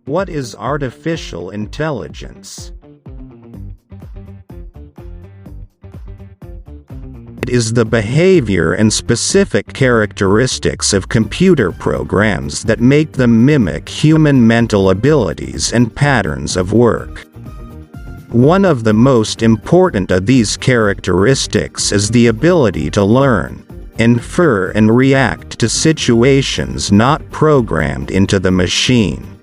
What is artificial intelligence? It is the behavior and specific characteristics of computer programs that make them mimic human mental abilities and patterns of work. One of the most important of these characteristics is the ability to learn, infer and react to situations not programmed into the machine.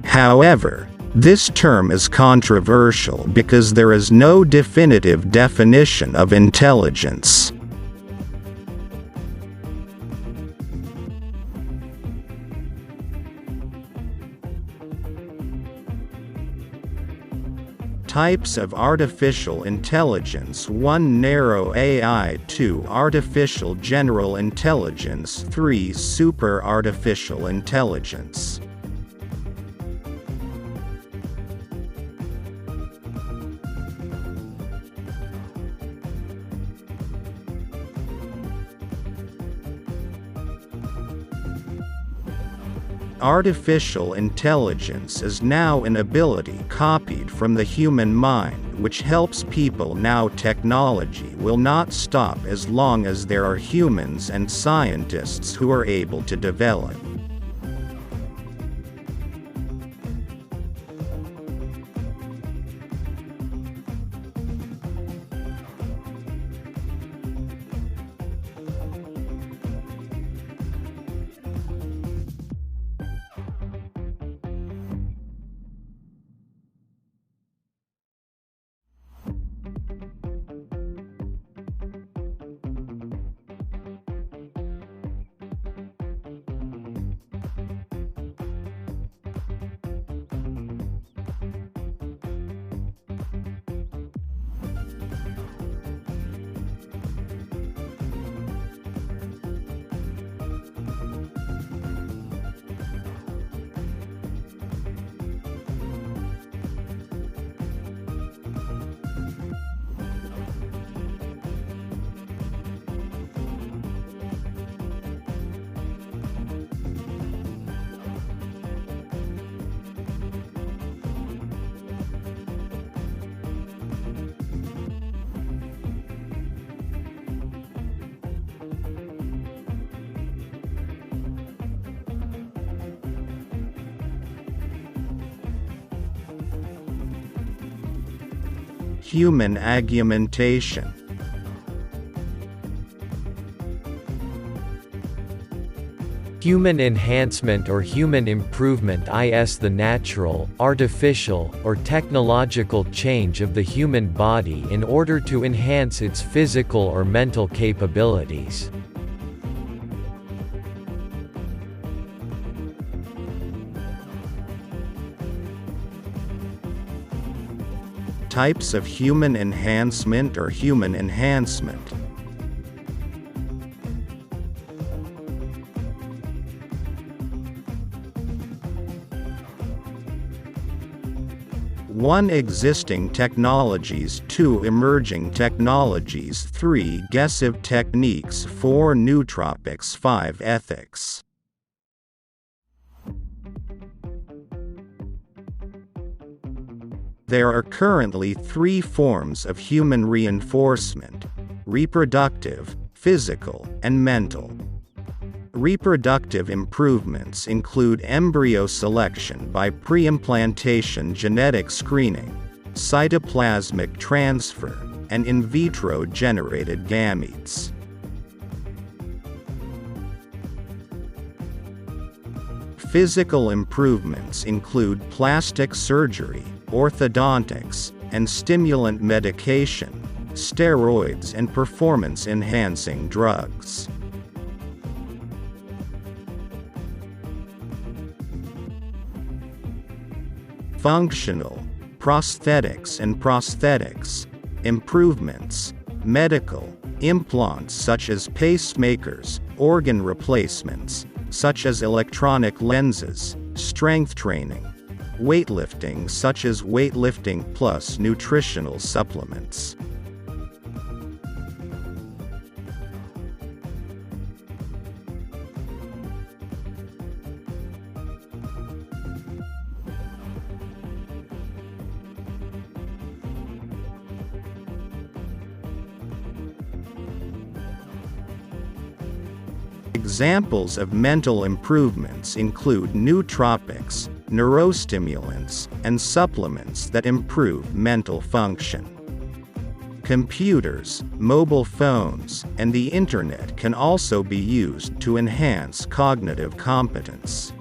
However, this term is controversial because there is no definitive definition of intelligence. Types of artificial intelligence: 1. Narrow AI, 2. Artificial general intelligence, 3. Super artificial intelligence. Artificial intelligence is now an ability copied from the human mind, which helps people. Now technology will not stop as long as there are humans and scientists who are able to develop. Human augmentation. Human enhancement or human improvement is the natural, artificial, or technological change of the human body in order to enhance its physical or mental capabilities. Types of human enhancement or human enhancement. One. Existing technologies, 2. Emerging technologies, 3. Guessive techniques, 4. Nootropics, 5. Ethics. There are currently 3 forms of human reinforcement: reproductive, physical, and mental. Reproductive improvements include embryo selection by pre-implantation genetic screening, cytoplasmic transfer, and in vitro generated gametes. Physical improvements include plastic surgery, orthodontics, and stimulant medication, steroids, and performance-enhancing drugs. Functional, prosthetics and prosthetics, improvements, medical, implants such as pacemakers, organ replacements, such as electronic lenses, strength training, weightlifting such as weightlifting plus nutritional supplements. Examples of mental improvements include nootropics, neurostimulants, and supplements that improve mental function. Computers, mobile phones, and the Internet can also be used to enhance cognitive competence.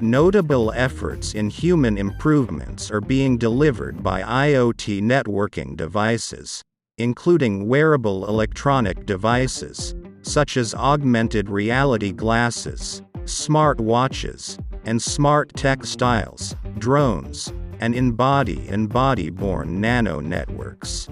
Notable efforts in human improvements are being delivered by IoT networking devices, including wearable electronic devices, such as augmented reality glasses, smart watches, and smart textiles, drones, and in-body and body-borne nano networks.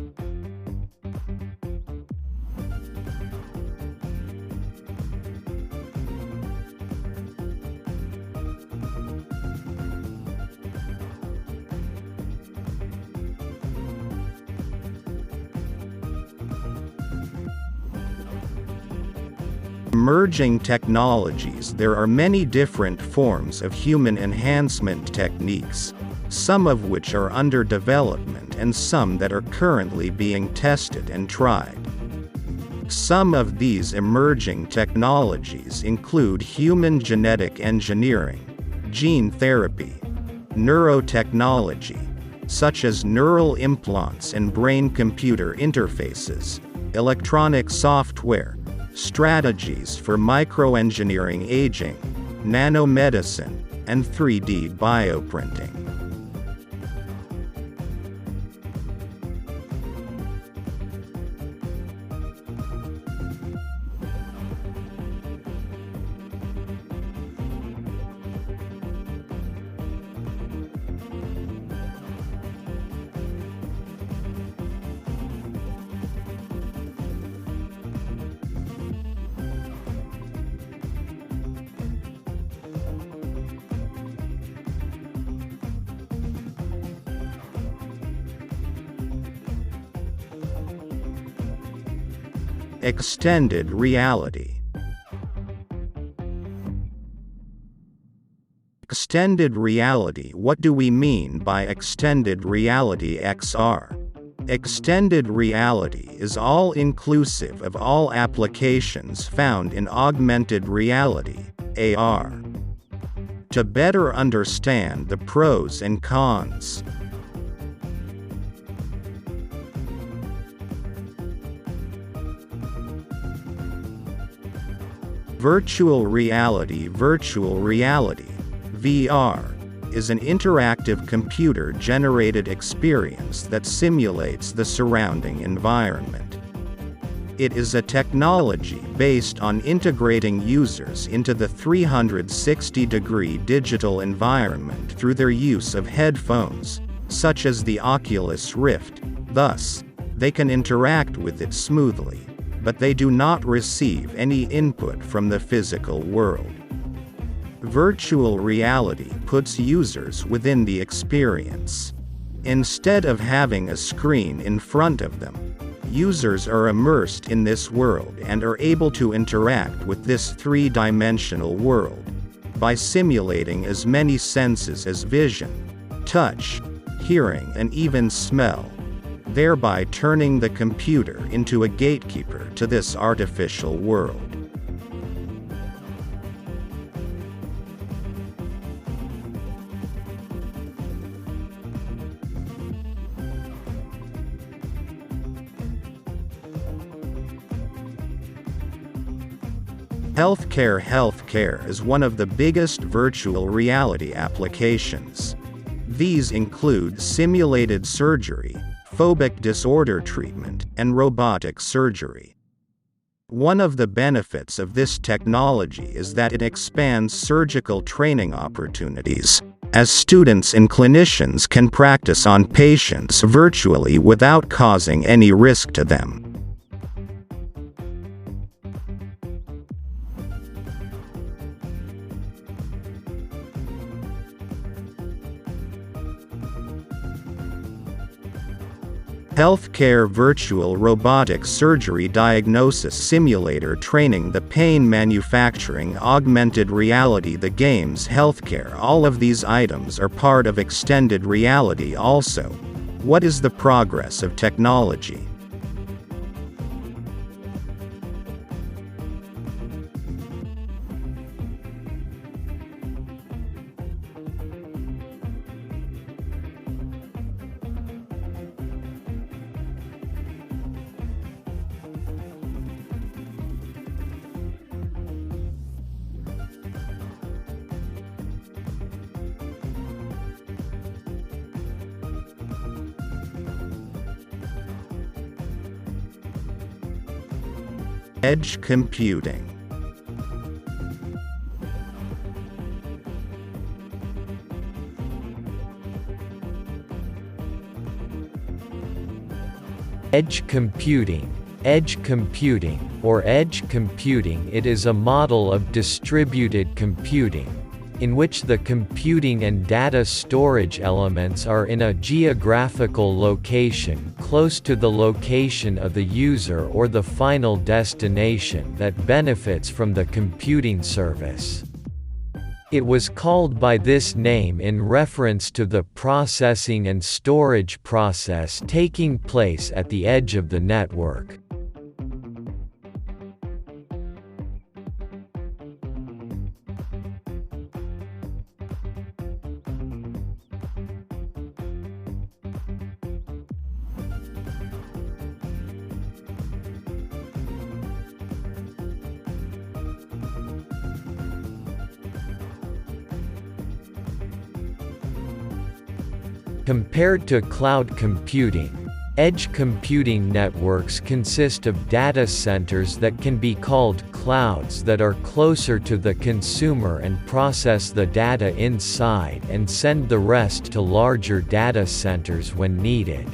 Emerging technologies. There are many different forms of human enhancement techniques, some of which are under development and some that are currently being tested and tried. Some of these emerging technologies include human genetic engineering, gene therapy, neurotechnology, such as neural implants and brain-computer interfaces, electronic software, strategies for microengineering aging, nanomedicine, and 3D bioprinting. Extended reality. Extended reality. What do we mean by extended reality (XR)? Extended reality is all-inclusive of all applications found in augmented reality (AR). To better understand the pros and cons, virtual reality. Virtual reality (VR) is an interactive computer-generated experience that simulates the surrounding environment. It is a technology based on integrating users into the 360-degree digital environment through their use of headphones, such as the Oculus Rift. Thus, they can interact with it smoothly, but they do not receive any input from the physical world. Virtual reality puts users within the experience. Instead of having a screen in front of them, users are immersed in this world and are able to interact with this three-dimensional world by simulating as many senses as vision, touch, hearing, and even smell, thereby turning the computer into a gatekeeper to this artificial world. Healthcare. Healthcare is one of the biggest virtual reality applications. These include simulated surgery, phobic disorder treatment, and robotic surgery. One of the benefits of this technology is that it expands surgical training opportunities, as students and clinicians can practice on patients virtually without causing any risk to them. Healthcare virtual robotic surgery diagnosis simulator training the pain manufacturing augmented reality the games healthcare. All of these items are part of extended reality also. What is the progress of technology? Edge computing. Edge computing. Edge computing, or edge computing, it is a model of distributed computing, in which the computing and data storage elements are in a geographical location close to the location of the user or the final destination that benefits from the computing service. It was called by this name in reference to the processing and storage process taking place at the edge of the network. Compared to cloud computing, edge computing networks consist of data centers that can be called clouds that are closer to the consumer and process the data inside and send the rest to larger data centers when needed.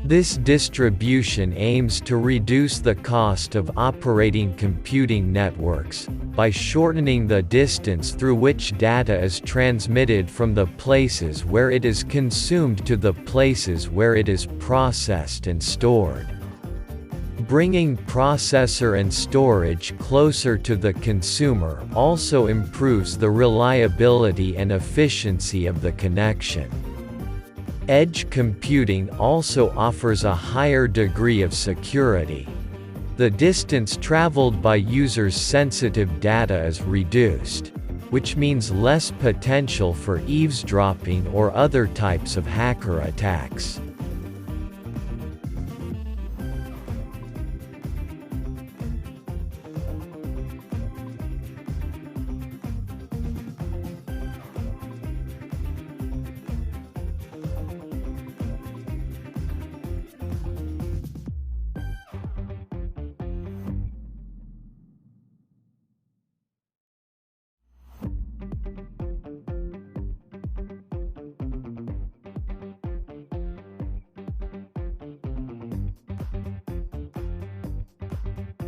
This distribution aims to reduce the cost of operating computing networks, by shortening the distance through which data is transmitted from the places where it is consumed to the places where it is processed and stored. Bringing processor and storage closer to the consumer also improves the reliability and efficiency of the connection. Edge computing also offers a higher degree of security. The distance traveled by users' sensitive data is reduced, which means less potential for eavesdropping or other types of hacker attacks.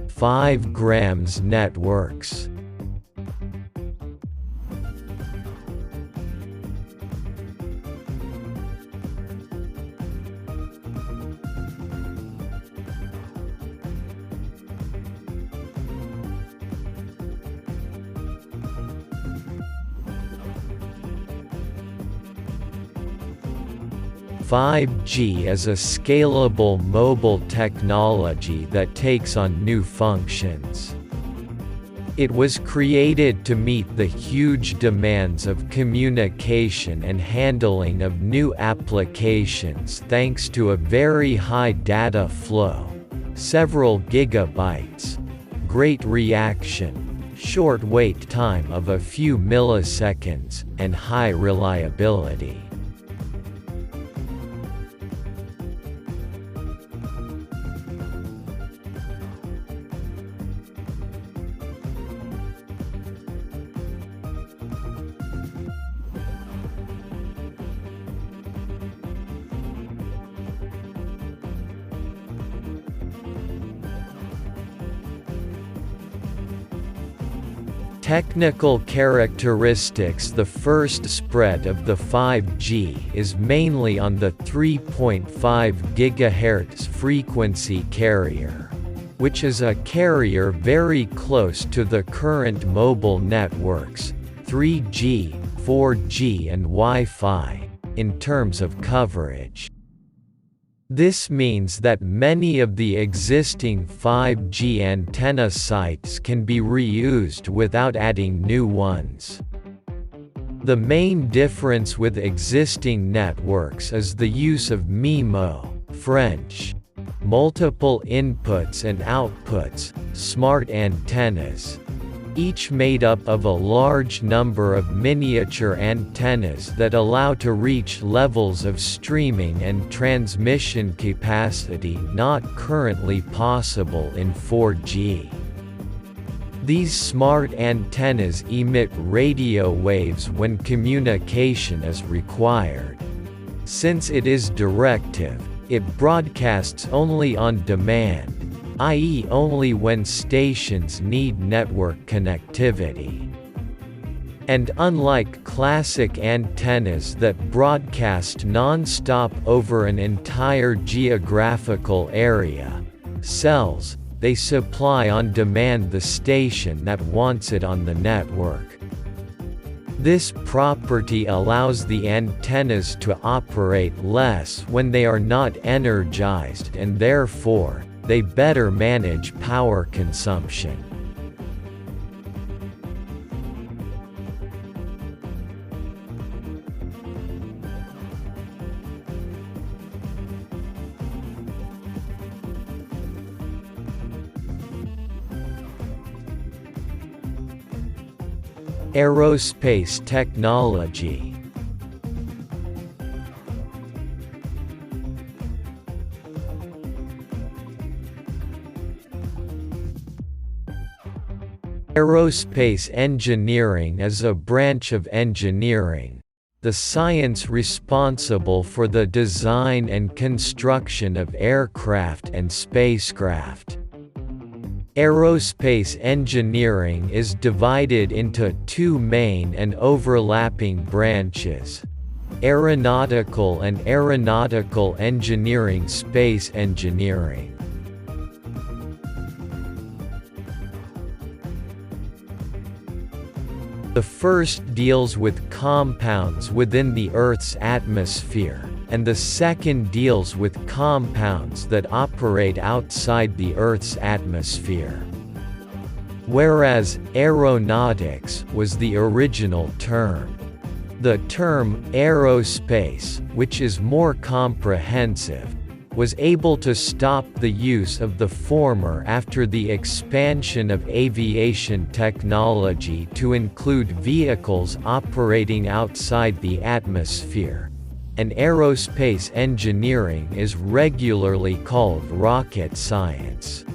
Five grams networks. "5G is a scalable mobile technology that takes on new functions. It was created to meet the huge demands of communication and handling of new applications thanks to a very high data flow, several gigabytes, great reaction, short wait time of a few milliseconds, and high reliability." Technical characteristics. The first spread of the 5G is mainly on the 3.5 GHz frequency carrier, which is a carrier very close to the current mobile networks, 3G, 4G and Wi-Fi, in terms of coverage. This means that many of the existing 5G antenna sites can be reused without adding new ones. The main difference with existing networks is the use of MIMO, French, multiple inputs and outputs, smart antennas, each made up of a large number of miniature antennas that allow to reach levels of streaming and transmission capacity not currently possible in 4G. These smart antennas emit radio waves when communication is required. Since it is directive, it broadcasts only on demand, i.e. only when stations need network connectivity. And unlike classic antennas that broadcast non-stop over an entire geographical area, cells, they supply on demand the station that wants it on the network. This property allows the antennas to operate less when they are not energized, and therefore, they better manage power consumption. Aerospace technology. Aerospace engineering is a branch of engineering, the science responsible for the design and construction of aircraft and spacecraft. Aerospace engineering is divided into two main and overlapping branches: aeronautical and aeronautical engineering, space engineering. The first deals with compounds within the Earth's atmosphere, and the second deals with compounds that operate outside the Earth's atmosphere. Whereas aeronautics was the original term. The term aerospace, which is more comprehensive, was able to stop the use of the former after the expansion of aviation technology to include vehicles operating outside the atmosphere, and aerospace engineering is regularly called rocket science.